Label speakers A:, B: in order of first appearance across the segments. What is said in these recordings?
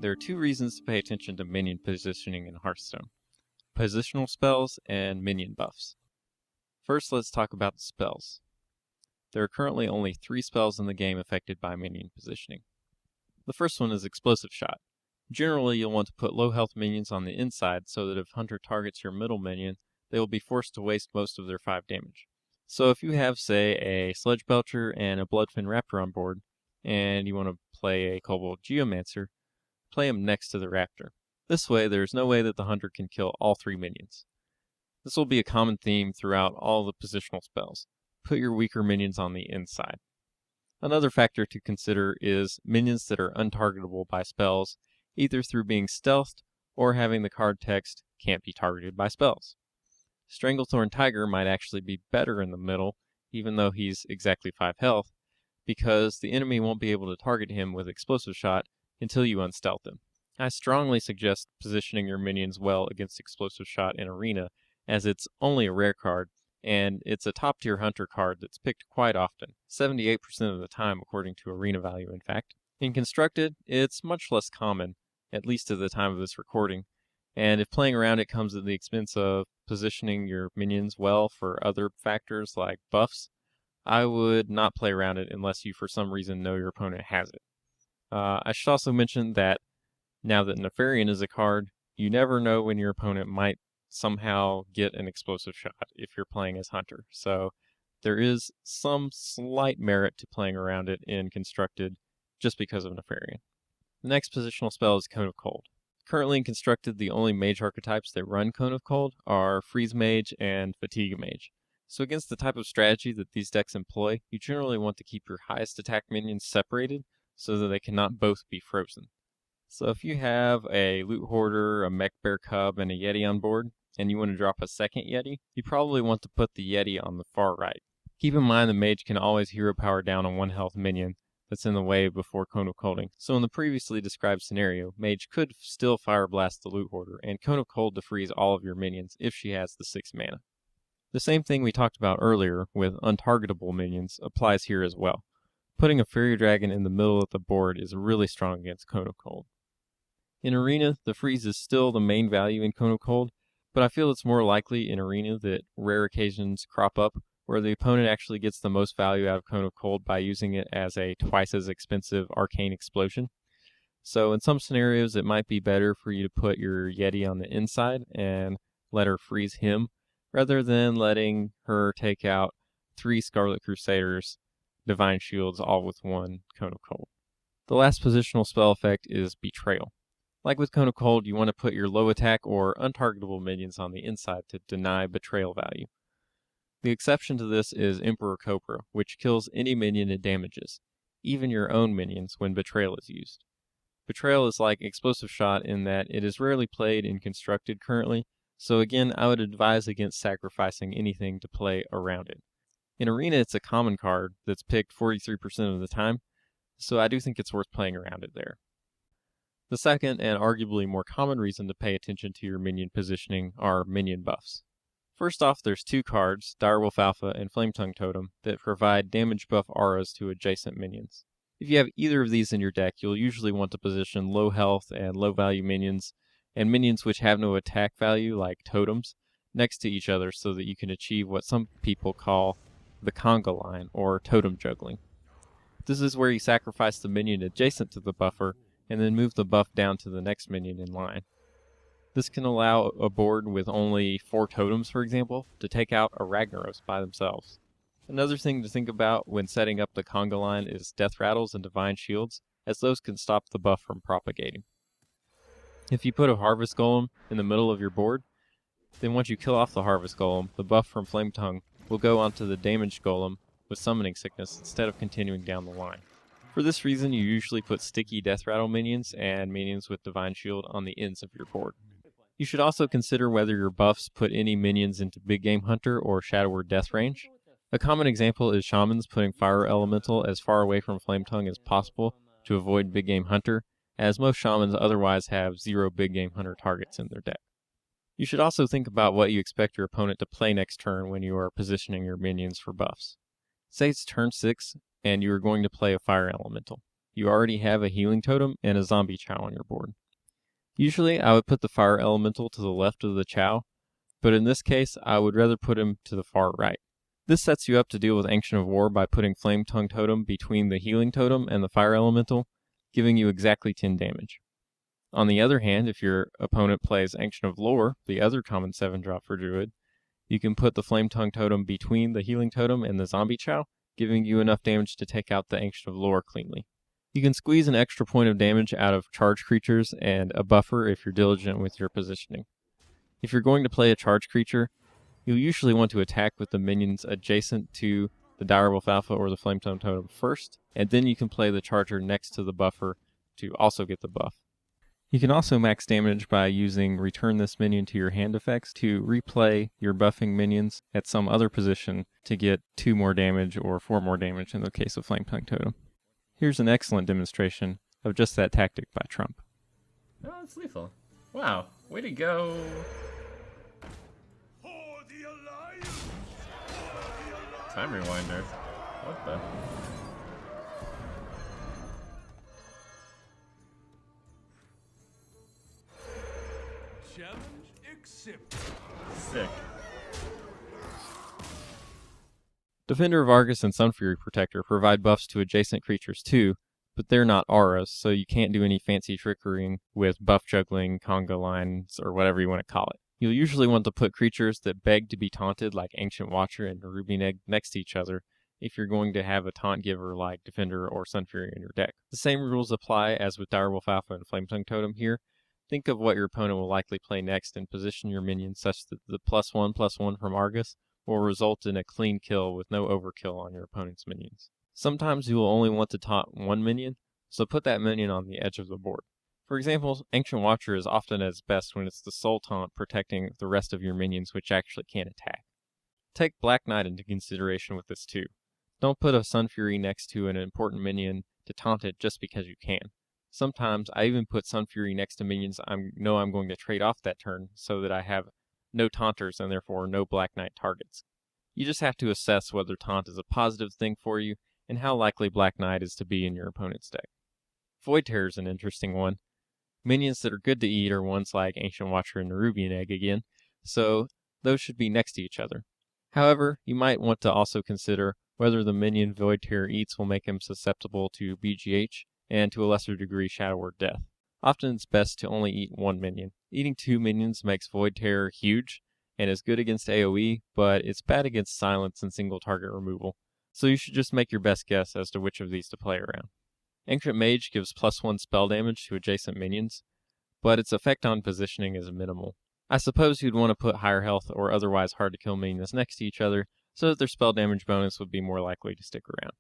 A: There are two reasons to pay attention to minion positioning in Hearthstone: positional spells and minion buffs. First, let's talk about the spells. There are currently only 3 spells in the game affected by minion positioning. The first one is Explosive Shot. Generally, you'll want to put low health minions on the inside so that if Hunter targets your middle minion, they will be forced to waste most of their 5 damage. So if you have, say, a Sludge Belcher and a Bloodfin Raptor on board, and you want to play a Kobold Geomancer, play them next to the Raptor. This way, there's no way that the Hunter can kill all 3 minions. This will be a common theme throughout all the positional spells. Put your weaker minions on the inside. Another factor to consider is minions that are untargetable by spells, either through being stealthed or having the card text "can't be targeted by spells." Stranglethorn Tiger might actually be better in the middle, even though he's exactly 5 health, because the enemy won't be able to target him with Explosive Shot until you unstealth him. I strongly suggest positioning your minions well against Explosive Shot in Arena, as it's only a rare card, and it's a top tier Hunter card that's picked quite often, 78% of the time according to Arena value in fact. In Constructed, it's much less common, at least at the time of this recording, and if playing around it comes at the expense of positioning your minions well for other factors like buffs, I would not play around it unless you for some reason know your opponent has it. I should also mention that now that Nefarian is a card, you never know when your opponent might somehow get an Explosive Shot if you're playing as Hunter, so there is some slight merit to playing around it in Constructed just because of Nefarian. The next positional spell is Cone of Cold. Currently in Constructed, the only mage archetypes that run Cone of Cold are Freeze Mage and Fatigue Mage. So against the type of strategy that these decks employ, you generally want to keep your highest attack minions separated so that they cannot both be frozen. So if you have a Loot Hoarder, a Mech Bear Cub, and a Yeti on board, and you want to drop a second Yeti, you probably want to put the Yeti on the far right. Keep in mind the Mage can always hero power down a 1 health minion that's in the way before Cone of Colding. So in the previously described scenario, Mage could still Fire Blast the Loot Hoarder and Cone of Cold to freeze all of your minions if she has the 6 mana. The same thing we talked about earlier with untargetable minions applies here as well. Putting a Fairy Dragon in the middle of the board is really strong against Cone of Cold. In Arena, the freeze is still the main value in Cone of Cold, but I feel it's more likely in Arena that rare occasions crop up where the opponent actually gets the most value out of Cone of Cold by using it as a twice as expensive Arcane Explosion. So in some scenarios it might be better for you to put your Yeti on the inside and let her freeze him, rather than letting her take out 3 Scarlet Crusaders, Divine Shields, all with 1 Cone of Cold. The last positional spell effect is Betrayal. Like with Cone of Cold, you want to put your low attack or untargetable minions on the inside to deny Betrayal value. The exception to this is Emperor Cobra, which kills any minion it damages, even your own minions when Betrayal is used. Betrayal is like Explosive Shot in that it is rarely played in Constructed currently, so again I would advise against sacrificing anything to play around it. In Arena it's a common card that's picked 43% of the time, so I do think it's worth playing around it there. The second and arguably more common reason to pay attention to your minion positioning are minion buffs. First off, there's 2 cards, Direwolf Alpha and Flametongue Totem, that provide damage buff auras to adjacent minions. If you have either of these in your deck, you'll usually want to position low health and low value minions, and minions which have no attack value, like totems, next to each other so that you can achieve what some people call the conga line, or totem juggling. This is where you sacrifice the minion adjacent to the buffer, and then move the buff down to the next minion in line. This can allow a board with only 4 totems, for example, to take out a Ragnaros by themselves. Another thing to think about when setting up the conga line is Death Rattles and Divine Shields, as those can stop the buff from propagating. If you put a Harvest Golem in the middle of your board, then once you kill off the Harvest Golem, the buff from Flametongue will go onto the Damaged Golem with Summoning Sickness instead of continuing down the line. For this reason, you usually put sticky Death Rattle minions and minions with Divine Shield on the ends of your board. You should also consider whether your buffs put any minions into Big Game Hunter or Shadower Death range. A common example is Shamans putting Fire Elemental as far away from Flametongue as possible to avoid Big Game Hunter, as most Shamans otherwise have 0 Big Game Hunter targets in their deck. You should also think about what you expect your opponent to play next turn when you are positioning your minions for buffs. Say it's turn 6, and you are going to play a Fire Elemental. you already have a healing totem and a zombie chow on your board. Usually I would put the fire elemental to the left of the chow, but in this case I would rather put him to the far right. This sets you up to deal with Ancient of War by putting Flametongue Totem between the healing totem and the fire elemental, giving you exactly 10 damage. On the other hand, if your opponent plays Ancient of Lore, the other common 7-drop for Druid, you can put the Flametongue Totem between the healing totem and the zombie chow, giving you enough damage to take out the Ancient of Lore cleanly. You can squeeze an extra point of damage out of charge creatures and a buffer if you're diligent with your positioning. If you're going to play a charge creature, you'll usually want to attack with the minions adjacent to the Direwolf Alpha or the Flametongue Totem first, and then you can play the charger next to the buffer to also get the buff. You can also max damage by using Return this minion to your hand effects to replay your buffing minions at some other position to get 2 more damage or 4 more damage in the case of Flametongue Totem. Here's an excellent demonstration of just that tactic by Trump.
B: Oh, it's lethal. Wow, way to go. Time rewinder. What the?
C: Challenge accepted.
B: Sick.
A: Defender of Argus and Sunfury Protector provide buffs to adjacent creatures too, but they're not auras, so you can't do any fancy trickery with buff juggling, conga lines, or whatever you want to call it. You'll usually want to put creatures that beg to be taunted like Ancient Watcher and Nerubian Egg next to each other if you're going to have a taunt giver like Defender or Sunfury in your deck. The same rules apply as with Direwolf Alpha and Flametongue Totem here. Think of what your opponent will likely play next and position your minions such that the +1/+1 from Argus will result in a clean kill with no overkill on your opponent's minions. Sometimes you will only want to taunt one minion, so put that minion on the edge of the board. For example, Ancient Watcher is often at its best when it's the sole taunt protecting the rest of your minions which actually can't attack. Take Black Knight into consideration with this too. Don't put a Sunfury next to an important minion to taunt it just because you can. Sometimes I even put Sunfury next to minions I know I'm going to trade off that turn so that I have no taunters and therefore no Black Knight targets. You just have to assess whether taunt is a positive thing for you and how likely Black Knight is to be in your opponent's deck. Void Terror is an interesting one. Minions that are good to eat are ones like Ancient Watcher and Nerubian Egg again, so those should be next to each other. However, you might want to also consider whether the minion Void Terror eats will make him susceptible to BGH and to a lesser degree Shadow Word Death. Often it's best to only eat one minion. Eating 2 minions makes Void Terror huge and is good against AoE, but it's bad against silence and single target removal, so you should just make your best guess as to which of these to play around. Ancient Mage gives +1 spell damage to adjacent minions, but its effect on positioning is minimal. I suppose you'd want to put higher health or otherwise hard to kill minions next to each other so that their spell damage bonus would be more likely to stick around.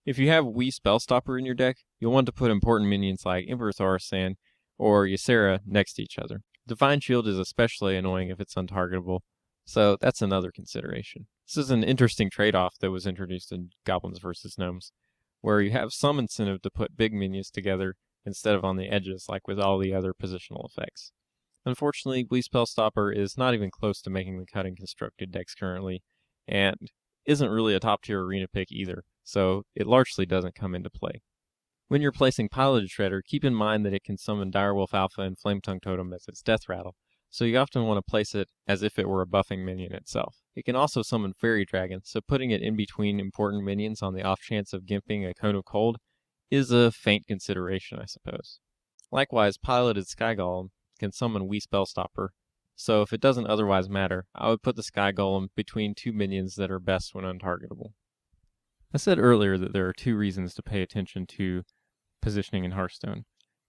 A: If you have Wii Spellstopper in your deck, you'll want to put important minions like Emperor Thaurissan or Ysera next to each other. Divine Shield is especially annoying if it's untargetable, so that's another consideration. This is an interesting trade-off that was introduced in Goblins vs. Gnomes, where you have some incentive to put big minions together instead of on the edges like with all the other positional effects. Unfortunately, Wii Spellstopper is not even close to making the cut in constructed decks currently, and isn't really a top-tier arena pick either, so it largely doesn't come into play. When you're placing Piloted Shredder, keep in mind that it can summon Direwolf Alpha and Flametongue Totem as its death rattle, so you often want to place it as if it were a buffing minion itself. It can also summon Fairy Dragon, so putting it in between important minions on the off chance of gimping a Cone of Cold is a faint consideration, I suppose. Likewise, Piloted Sky Golem can summon Wii Spellstopper, so if it doesn't otherwise matter, I would put the Sky Golem between 2 minions that are best when untargetable. I said earlier that there are 2 reasons to pay attention to positioning in Hearthstone: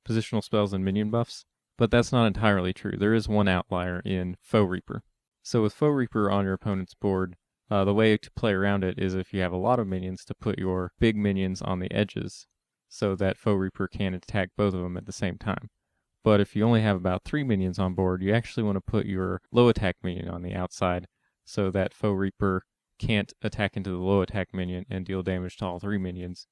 A: positional spells and minion buffs, but that's not entirely true. There is one outlier in Foe Reaper. So with Foe Reaper on your opponent's board, the way to play around it is if you have a lot of minions to put your big minions on the edges so that Foe Reaper can attack both of them at the same time. But if you only have about 3 minions on board, you actually want to put your low attack minion on the outside so that Foe Reaper can't attack into the low attack minion and deal damage to all 3 minions.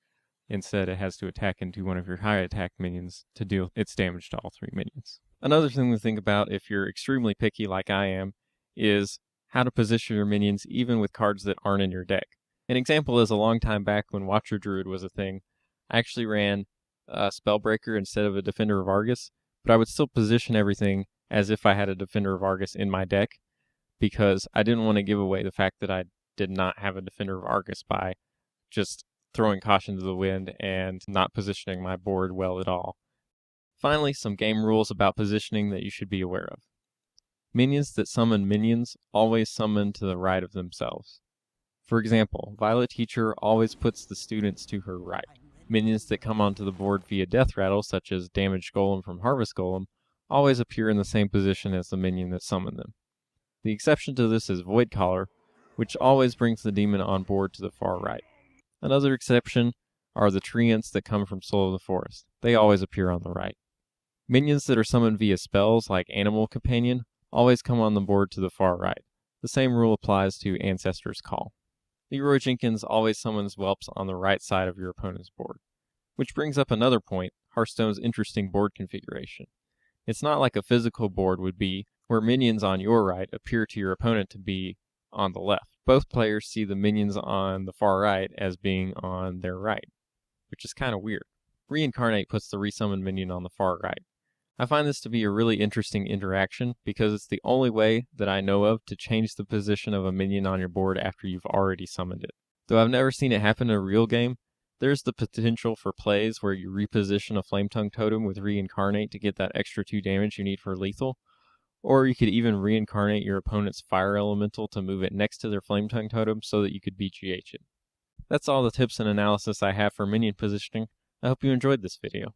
A: Instead, it has to attack into one of your high attack minions to deal its damage to all 3 minions. Another thing to think about if you're extremely picky like I am is how to position your minions even with cards that aren't in your deck. An example is a long time back when Watcher Druid was a thing. I actually ran Spellbreaker instead of a Defender of Argus, but I would still position everything as if I had a Defender of Argus in my deck, because I didn't want to give away the fact that I did not have a Defender of Argus by just throwing caution to the wind and not positioning my board well at all. Finally, some game rules about positioning that you should be aware of. Minions that summon minions always summon to the right of themselves. For example, Violet Teacher always puts the students to her right. Minions that come onto the board via Death Rattle, such as Damaged Golem from Harvest Golem, always appear in the same position as the minion that summoned them. The exception to this is Void Caller, which always brings the demon on board to the far right. Another exception are the Treants that come from Soul of the Forest. They always appear on the right. Minions that are summoned via spells like Animal Companion always come on the board to the far right. The same rule applies to Ancestor's Call. Leroy Jenkins always summons whelps on the right side of your opponent's board. Which brings up another point, Hearthstone's interesting board configuration. It's not like a physical board would be, where minions on your right appear to your opponent to be on the left. Both players see the minions on the far right as being on their right, which is kind of weird. Reincarnate puts the resummoned minion on the far right. I find this to be a really interesting interaction because it's the only way that I know of to change the position of a minion on your board after you've already summoned it. Though I've never seen it happen in a real game, there's the potential for plays where you reposition a Flametongue Totem with Reincarnate to get that extra 2 damage you need for lethal, or you could even reincarnate your opponent's Fire Elemental to move it next to their Flametongue Totem so that you could BGH it. That's all the tips and analysis I have for minion positioning. I hope you enjoyed this video.